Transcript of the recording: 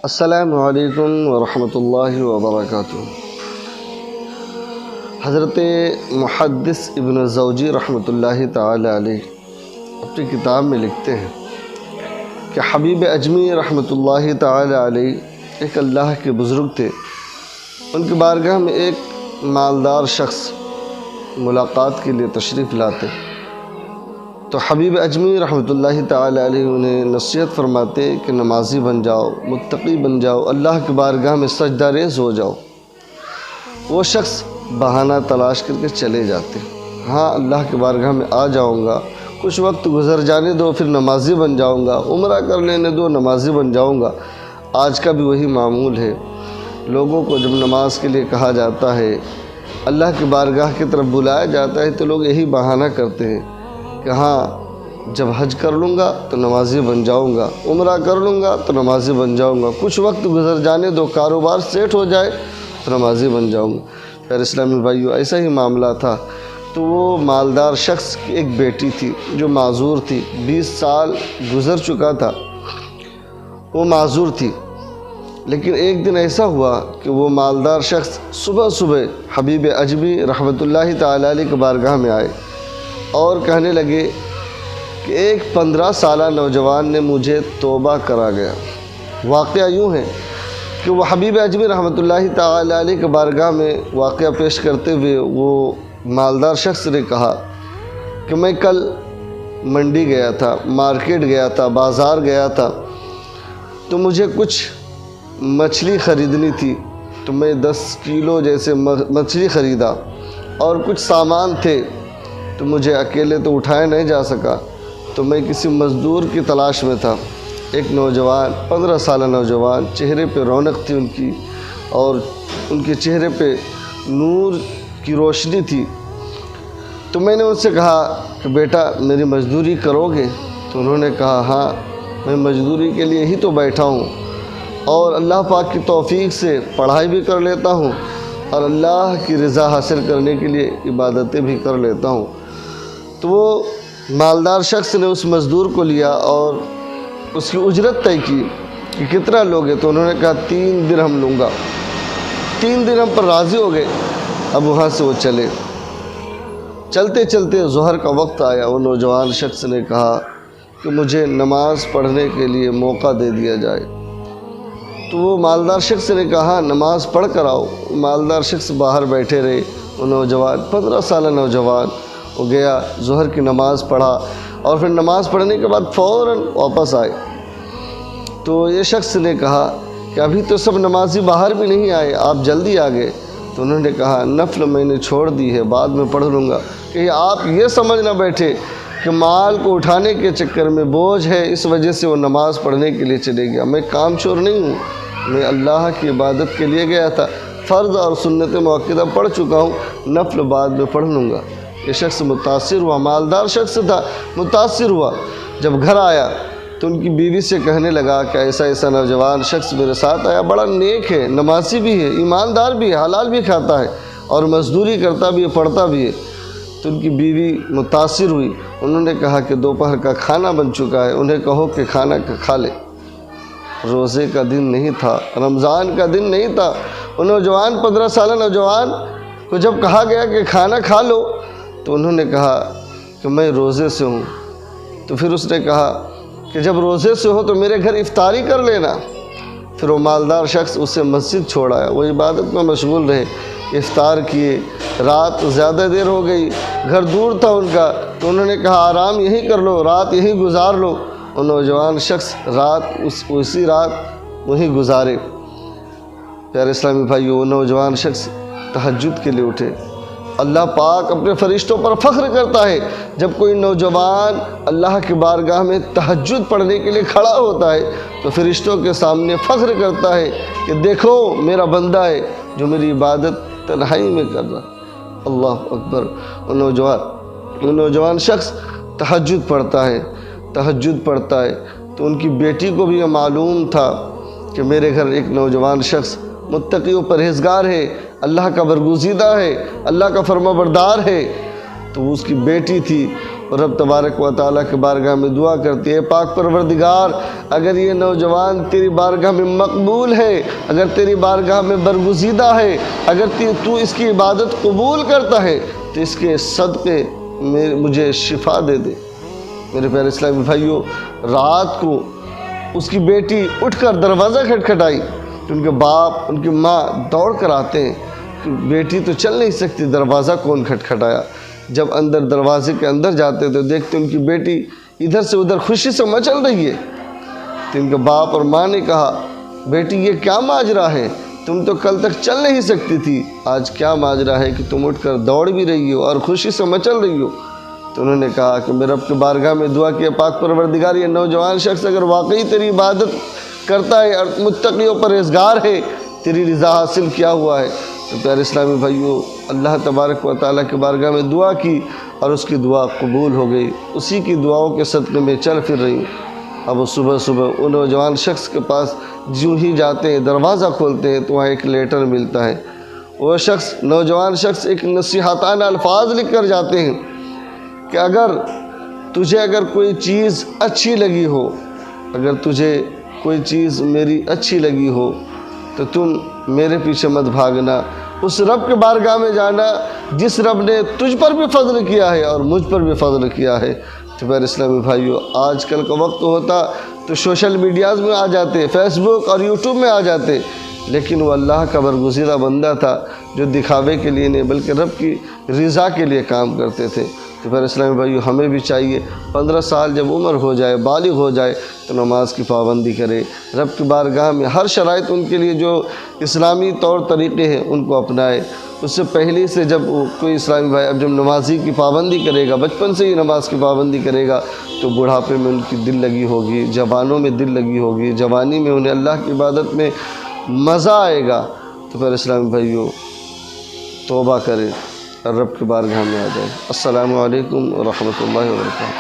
السلام علیکم ورحمۃ اللہ وبرکاتہ۔ حضرت محدث ابن الجوزی رحمۃ اللہ تعالی علیہ اپنی کتاب میں لکھتے ہیں کہ حبیب اجمی رحمۃ اللہ تعالی علیہ ایک اللہ کے بزرگ تھے۔ ان کی بارگاہ میں ایک مالدار شخص ملاقات کے لیے تشریف لاتے تو حبیب اجمی رحمۃ اللہ تعالی علیہ انہیں نصیحت فرماتے کہ نمازی بن جاؤ، متقی بن جاؤ، اللہ کی بارگاہ میں سجدہ ریز ہو جاؤ۔ وہ شخص بہانہ تلاش کر کے چلے جاتے، ہاں اللہ کی بارگاہ میں آ جاؤں گا، کچھ وقت گزر جانے دو پھر نمازی بن جاؤں گا، عمرہ کر لینے دو نمازی بن جاؤں گا۔ آج کا بھی وہی معمول ہے۔ لوگوں کو جب نماز کے لیے کہا جاتا ہے، اللہ کی بارگاہ کی طرف بلایا جاتا ہے تو لوگ یہی بہانہ کرتے ہیں کہ ہاں جب حج کر لوں گا تو نمازی بن جاؤں گا، عمرہ کر لوں گا تو نمازی بن جاؤں گا، کچھ وقت گزر جانے دو، کاروبار سیٹ ہو جائے تو نمازی بن جاؤں گا۔ پھر اسلامی بھائیو ایسا ہی معاملہ تھا۔ تو وہ مالدار شخص کی ایک بیٹی تھی جو معذور تھی، 20 سال گزر چکا تھا، وہ معذور تھی۔ لیکن ایک دن ایسا ہوا کہ وہ مالدار شخص صبح صبح حبیب اجمی رحمۃ اللہ تعالی علیہ کے بارگاہ میں آئے اور کہنے لگے کہ ایک 15 سالہ نوجوان نے مجھے توبہ کرا گیا۔ واقعہ یوں ہے کہ وہ حبیب اجمی رحمۃ اللہ تعالی علیہ کے بارگاہ میں واقعہ پیش کرتے ہوئے وہ مالدار شخص نے کہا کہ میں کل منڈی گیا تھا، مارکیٹ گیا تھا، بازار گیا تھا، تو مجھے کچھ مچھلی خریدنی تھی، تو میں 10 کلو جیسے مچھلی خریدا اور کچھ سامان تھے تو مجھے اکیلے تو اٹھایا نہیں جا سکا، تو میں کسی مزدور کی تلاش میں تھا۔ ایک نوجوان 15 سالہ نوجوان، چہرے پہ رونق تھی ان کی اور ان کے چہرے پہ نور کی روشنی تھی۔ تو میں نے ان سے کہا کہ بیٹا میری مزدوری کرو گے؟ تو انہوں نے کہا ہاں میں مزدوری کے لیے ہی تو بیٹھا ہوں، اور اللہ پاک کی توفیق سے پڑھائی بھی کر لیتا ہوں اور اللہ کی رضا حاصل کرنے کے لیے عبادتیں بھی کر لیتا ہوں۔ تو وہ مالدار شخص نے اس مزدور کو لیا اور اس کی اجرت طے کی کہ کتنا لوگے؟ تو انہوں نے کہا 3 درہم لوں گا۔ 3 درہم پر راضی ہو گئے۔ اب وہاں سے وہ چلے۔ چلتے چلتے ظہر کا وقت آیا۔ وہ نوجوان شخص نے کہا کہ مجھے نماز پڑھنے کے لیے موقع دے دیا جائے۔ تو وہ مالدار شخص نے کہا نماز پڑھ کر آؤ۔ مالدار شخص باہر بیٹھے رہے۔ وہ نوجوان 15 سالہ نوجوان وہ گیا، ظہر کی نماز پڑھا اور پھر نماز پڑھنے کے بعد فوراً واپس آئے۔ تو یہ شخص نے کہا کہ ابھی تو سب نمازی باہر بھی نہیں آئے، آپ جلدی آ گئے۔ تو انہوں نے کہا نفل میں نے چھوڑ دی ہے، بعد میں پڑھ لوں گا۔ کہ آپ یہ سمجھ نہ بیٹھے کہ مال کو اٹھانے کے چکر میں بوجھ ہے اس وجہ سے وہ نماز پڑھنے کے لیے چلے گیا۔ میں کام چور نہیں ہوں، میں اللہ کی عبادت کے لیے گیا تھا، فرض اور سنت موقعہ پڑھ چکا ہوں، نفل بعد میں پڑھ لوں گا۔ یہ شخص متاثر ہوا، مالدار شخص تھا، متاثر ہوا۔ جب گھر آیا تو ان کی بیوی سے کہنے لگا کہ ایسا ایسا نوجوان شخص میرے ساتھ آیا، بڑا نیک ہے، نمازی بھی ہے، ایماندار بھی ہے، حلال بھی کھاتا ہے اور مزدوری کرتا بھی ہے، پڑھتا بھی ہے۔ تو ان کی بیوی متاثر ہوئی۔ انہوں نے کہا کہ دوپہر کا کھانا بن چکا ہے، انہیں کہو کہ کھانا کھا لے۔ روزے کا دن نہیں تھا، رمضان کا دن نہیں تھا۔ وہ نوجوان 15 سالہ نوجوان کو جب کہا گیا کہ کھانا کھا لو تو انہوں نے کہا کہ میں روزے سے ہوں۔ تو پھر اس نے کہا کہ جب روزے سے ہو تو میرے گھر افطاری کر لینا۔ پھر وہ مالدار شخص اسے مسجد چھوڑ آیا، وہ عبادت میں مشغول رہے، افطار کیے۔ رات زیادہ دیر ہو گئی، گھر دور تھا ان کا، تو انہوں نے کہا آرام یہیں کر لو، رات یہیں گزار لو۔ وہ نوجوان شخص اسی رات وہیں گزارے۔ پیارے اسلامی بھائیو، وہ نوجوان شخص تہجد کے لیے اٹھے۔ اللہ پاک اپنے فرشتوں پر فخر کرتا ہے جب کوئی نوجوان اللہ کی بارگاہ میں تہجد پڑھنے کے لیے کھڑا ہوتا ہے تو فرشتوں کے سامنے فخر کرتا ہے کہ دیکھو میرا بندہ ہے جو میری عبادت تنہائی میں کر رہا۔ اللہ اکبر۔ وہ نوجوان شخص تہجد پڑھتا ہے تو ان کی بیٹی کو بھی یہ معلوم تھا کہ میرے گھر ایک نوجوان شخص متقی و پرہیزگار ہے، اللہ کا برگزیدہ ہے، اللہ کا فرما بردار ہے۔ تو اس کی بیٹی تھی، اور رب تبارک و تعالیٰ کے بارگاہ میں دعا کرتی ہے، پاک پروردگار اگر یہ نوجوان تیری بارگاہ میں مقبول ہے، اگر تیری بارگاہ میں برگزیدہ ہے، اگر تو اس کی عبادت قبول کرتا ہے تو اس کے صدقے مجھے شفا دے دے۔ میرے پیارے اسلامی بھائیوں، رات کو اس کی بیٹی اٹھ کر دروازہ کھٹکھٹائی تو ان کے باپ ان کی ماں دوڑ کر آتے ہیں کہ بیٹی تو چل نہیں سکتی، دروازہ کون کھٹکھٹایا؟ جب اندر دروازے کے اندر جاتے تو دیکھتے ان کی بیٹی ادھر سے ادھر خوشی سے مچل رہی ہے۔ تو ان کے باپ اور ماں نے کہا، بیٹی یہ کیا ماجرا ہے؟ تم تو کل تک چل نہیں سکتی تھی، آج کیا ماجرا ہے کہ تم اٹھ کر دوڑ بھی رہی ہو اور خوشی سے مچل رہی ہو؟ تو انہوں نے کہا کہ میں رب کے بارگاہ میں دعا کیا، پاک پروردگار یہ نوجوان شخص اگر واقعی تیری عبادت کرتا ہے اور متقی و پرہیزگار ہے، تیری رضا حاصل کیا ہوا ہے۔ تو پیارے اسلامی بھائیوں، اللہ تبارک و تعالیٰ کے بارگاہ میں دعا کی اور اس کی دعا قبول ہو گئی، اسی کی دعاؤں کے صدقے میں چل پھر رہی ہوں۔ اب وہ صبح صبح وہ نوجوان شخص کے پاس جو ہی جاتے ہیں، دروازہ کھولتے ہیں تو وہاں ایک لیٹر ملتا ہے۔ وہ شخص، نوجوان شخص ایک نصیحتانہ الفاظ لکھ کر جاتے ہیں کہ اگر کوئی چیز اچھی لگی ہو، اگر تجھے کوئی چیز میری اچھی لگی ہو تو تم میرے پیچھے مت بھاگنا، اس رب کے بارگاہ میں جانا جس رب نے تجھ پر بھی فضل کیا ہے اور مجھ پر بھی فضل کیا ہے۔ تو پیارے اسلامی بھائیوں، آج کل کا وقت ہوتا تو سوشل میڈیاز میں آ جاتے، فیس بک اور یوٹیوب میں آ جاتے، لیکن وہ اللہ کا برگزیدہ بندہ تھا جو دکھاوے کے لیے نہیں بلکہ رب کی رضا کے لیے کام کرتے تھے۔ تو پھر اسلامی بھائیو، ہمیں بھی چاہیے 15 سال جب عمر ہو جائے، بالغ ہو جائے تو نماز کی پابندی کرے، رب کی بارگاہ میں ہر شرائط ان کے لیے جو اسلامی طور طریقے ہیں ان کو اپنائے۔ اس سے پہلے سے جب کوئی اسلامی بھائی اب جب نمازی کی پابندی کرے گا، بچپن سے ہی نماز کی پابندی کرے گا تو بڑھاپے میں ان کی دل لگی ہوگی، جوانوں میں دل لگی ہوگی، جوانی میں انہیں اللہ کی عبادت میں مزہ آئے گا۔ تو پھر اسلامی بھائیو، توبہ کرے اور رب کی بارگاہ میں آ جائے۔ السلام علیکم ورحمۃ اللہ وبرکاتہ۔